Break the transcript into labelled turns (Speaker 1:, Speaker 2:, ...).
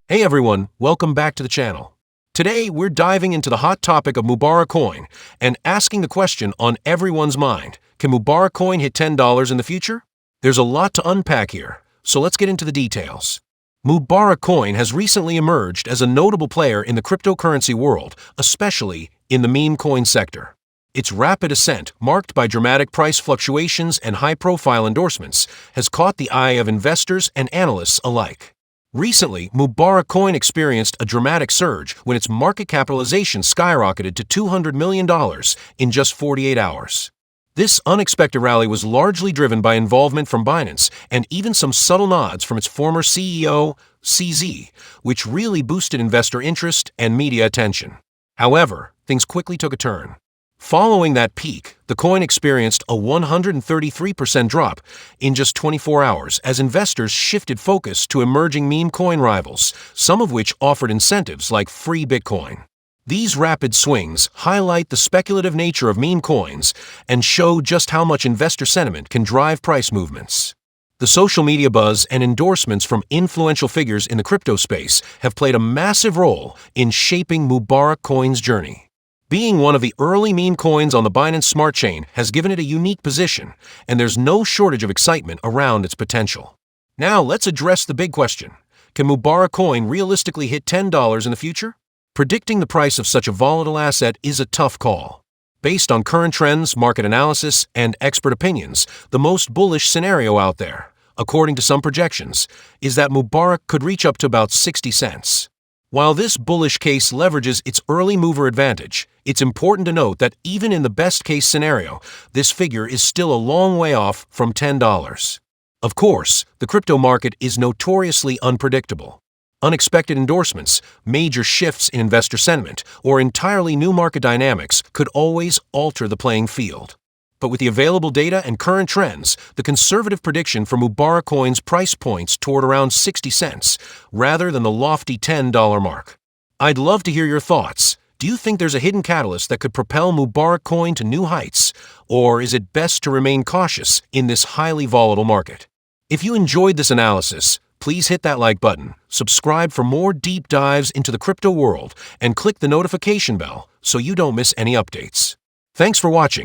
Speaker 1: Hey everyone, welcome back to the channel. Today we're diving into the hot topic of Mubarak Coin and asking the question on everyone's mind. Can Mubarak Coin hit $10 in the future? There's a lot to unpack here, so let's get into the details. Mubarak Coin has recently emerged as a notable player in the cryptocurrency world, especially in the meme coin sector. Its rapid ascent, marked by dramatic price fluctuations and high-profile endorsements, has caught the eye of investors and analysts alike. Recently, Mubarak Coin experienced a dramatic surge when its market capitalization skyrocketed to $200 million in just 48 hours. This unexpected rally was largely driven by involvement from Binance and even some subtle nods from its former CEO, CZ, which really boosted investor interest and media attention. However, things quickly took a turn. Following that peak, the coin experienced a 133% drop in just 24 hours as investors shifted focus to emerging meme coin rivals, some of which offered incentives like free Bitcoin. These rapid swings highlight the speculative nature of meme coins and show just how much investor sentiment can drive price movements. The social media buzz and endorsements from influential figures in the crypto space have played a massive role in shaping Mubarak Coin's journey. Being one of the early meme coins on the Binance Smart Chain has given it a unique position, and there's no shortage of excitement around its potential. Now let's address the big question. Can Mubarak Coin realistically hit $10 in the future? Predicting the price of such a volatile asset is a tough call. Based on current trends, market analysis, and expert opinions, the most bullish scenario out there, according to some projections, is that Mubarak could reach up to about 60 cents. While this bullish case leverages its early mover advantage, it's important to note that even in the best-case scenario, this figure is still a long way off from $10. Of course, the crypto market is notoriously unpredictable. Unexpected endorsements, major shifts in investor sentiment, or entirely new market dynamics could always alter the playing field. But with the available data and current trends, the conservative prediction for Mubarak Coin's price points toward around 60 cents, rather than the lofty $10 mark. I'd love to hear your thoughts. Do you think there's a hidden catalyst that could propel Mubarak Coin to new heights, or is it best to remain cautious in this highly volatile market? If you enjoyed this analysis, please hit that like button, subscribe for more deep dives into the crypto world, and click the notification bell so you don't miss any updates. Thanks for watching.